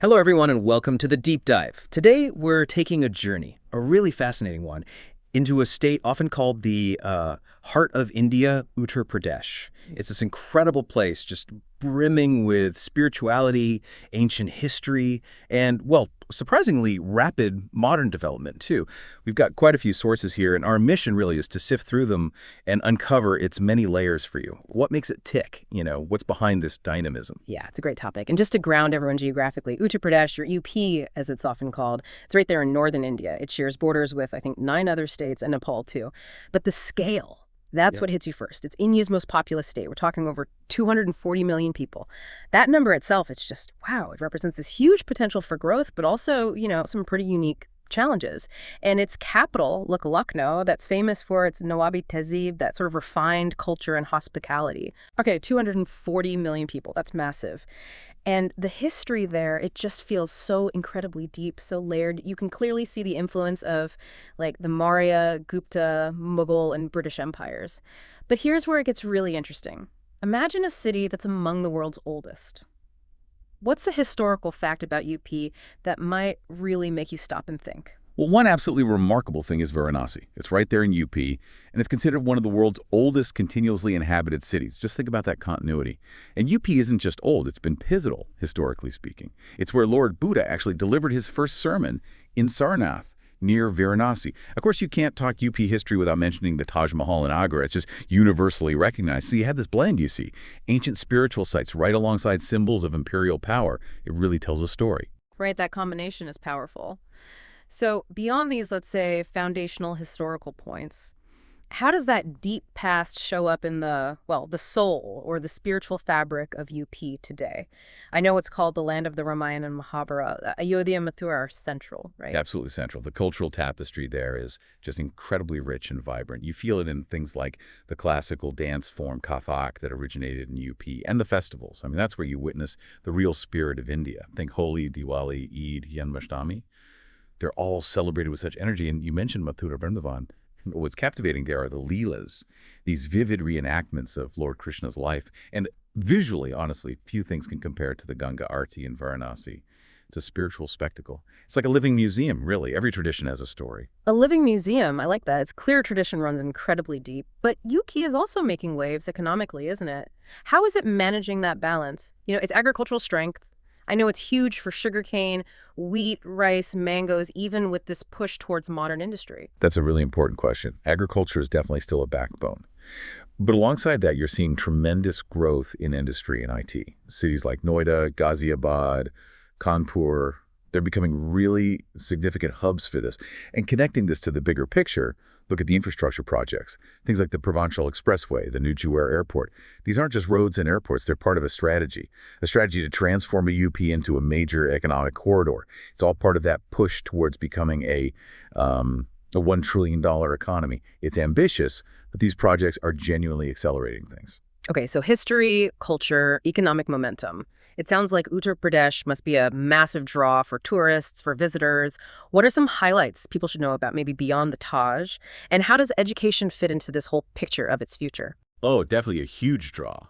Hello, everyone, and welcome to the Deep Dive. Today, we're taking a journey, a really fascinating one, into a state often called the heart of India, Uttar Pradesh. It's this incredible place, just brimming with spirituality, ancient history, and, well, surprisingly rapid modern development, too. We've got quite a few sources here, and our mission really is to sift through them and uncover its many layers for you. What makes it tick? What's behind this dynamism? Yeah, it's a great topic. And just to ground everyone geographically, Uttar Pradesh, or UP as it's often called, it's right there in northern India. It shares borders with, I think, 9 other states and Nepal, too. But the scale, that's what hits you first. It's India's most populous state. We're talking over 240 million people. That number itself, it's just, wow, it represents this huge potential for growth, but also, some pretty unique challenges. And its capital, Lucknow, that's famous for its Nawabi Tehzeeb, that sort of refined culture and hospitality. Okay, 240 million people, that's massive. And the history there, it just feels so incredibly deep, so layered. You can clearly see the influence of like the Maurya, Gupta, Mughal, and British empires. But here's where it gets really interesting. Imagine a city that's among the world's oldest. What's a historical fact about UP that might really make you stop and think? Well, one absolutely remarkable thing is Varanasi. It's right there in UP, and it's considered one of the world's oldest continuously inhabited cities. Just think about that continuity. And UP isn't just old, it's been pivotal, historically speaking. It's where Lord Buddha actually delivered his first sermon in Sarnath, near Varanasi. Of course, you can't talk UP history without mentioning the Taj Mahal in Agra. It's just universally recognized. So you have this blend, you see. Ancient spiritual sites right alongside symbols of imperial power. It really tells a story. Right, that combination is powerful. So beyond these, let's say, foundational historical points, how does that deep past show up in the soul or the spiritual fabric of UP today? I know it's called the land of the Ramayana and Mahabharata. Ayodhya and Mathura are central, right? Absolutely central. The cultural tapestry there is just incredibly rich and vibrant. You feel it in things like the classical dance form Kathak that originated in UP and the festivals. I mean, that's where you witness the real spirit of India. Think Holi, Diwali, Eid, Janmashtami. They're all celebrated with such energy. And you mentioned Mathura Vrindavan. What's captivating there are the Leelas, these vivid reenactments of Lord Krishna's life. And visually, honestly, few things can compare to the Ganga Aarti in Varanasi. It's a spiritual spectacle. It's like a living museum, really. Every tradition has a story. A living museum, I like that. Its clear tradition runs incredibly deep. But UP is also making waves economically, isn't it? How is it managing that balance? Its agricultural strength. I know it's huge for sugarcane, wheat, rice, mangoes, even with this push towards modern industry. That's a really important question. Agriculture is definitely still a backbone. But alongside that, you're seeing tremendous growth in industry and IT. Cities like Noida, Ghaziabad, Kanpur, they're becoming really significant hubs for this. And connecting this to the bigger picture, look at the infrastructure projects. Things like the Provincial Expressway, the new Juair Airport. These aren't just roads and airports, they're part of a strategy to transform a UP into a major economic corridor. It's all part of that push towards becoming a $1 trillion economy. It's ambitious, but these projects are genuinely accelerating things. Okay, so history, culture, economic momentum. It sounds like Uttar Pradesh must be a massive draw for tourists, for visitors. What are some highlights people should know about, maybe beyond the Taj? And how does education fit into this whole picture of its future? Oh, definitely a huge draw.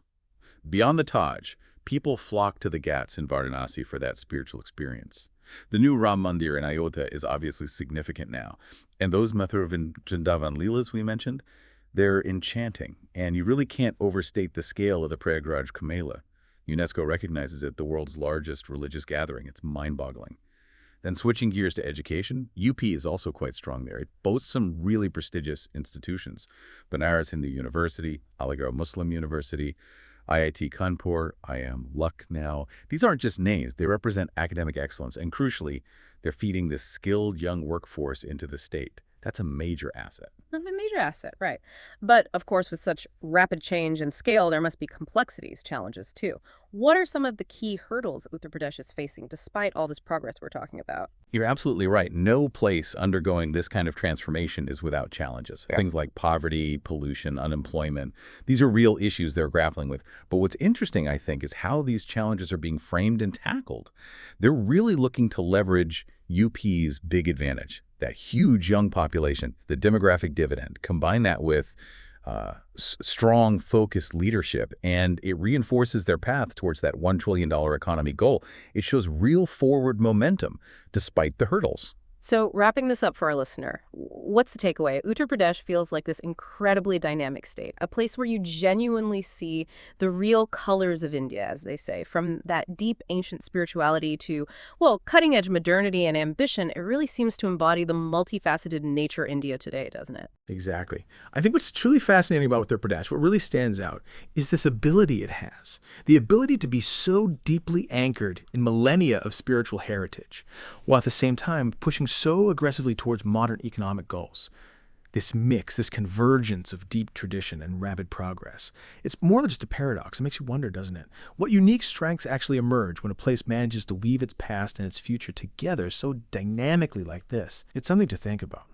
Beyond the Taj, people flock to the Ghats in Varanasi for that spiritual experience. The new Ram Mandir in Ayodhya is obviously significant now. And those Mathura Vrindavan Leelas we mentioned, they're enchanting. And you really can't overstate the scale of the Prayagraj Kumbh Mela. UNESCO recognizes it the world's largest religious gathering. It's mind-boggling. Then switching gears to education, UP is also quite strong there. It boasts some really prestigious institutions. Banaras Hindu University, Aligarh Muslim University, IIT Kanpur, IIM Lucknow. These aren't just names. They represent academic excellence. And crucially, they're feeding this skilled young workforce into the state. That's a major asset. A major asset, right. But, of course, with such rapid change and scale, there must be complexities, challenges, too. What are some of the key hurdles Uttar Pradesh is facing, despite all this progress we're talking about? You're absolutely right. No place undergoing this kind of transformation is without challenges. Yeah. Things like poverty, pollution, unemployment. These are real issues they're grappling with. But what's interesting, I think, is how these challenges are being framed and tackled. They're really looking to leverage UP's big advantage, that huge young population, the demographic dividend. Combine that with strong, focused leadership, and it reinforces their path towards that $1 trillion economy goal. It shows real forward momentum despite the hurdles. So wrapping this up for our listener, what's the takeaway? Uttar Pradesh feels like this incredibly dynamic state, a place where you genuinely see the real colors of India, as they say, from that deep ancient spirituality to, well, cutting-edge modernity and ambition. It really seems to embody the multifaceted nature India today, doesn't it? Exactly. I think what's truly fascinating about Uttar Pradesh, what really stands out, is this ability it has. The ability to be so deeply anchored in millennia of spiritual heritage, while at the same time pushing so aggressively towards modern economic goals. This mix, this convergence of deep tradition and rapid progress. It's more than just a paradox. It makes you wonder, doesn't it? What unique strengths actually emerge when a place manages to weave its past and its future together so dynamically like this? It's something to think about.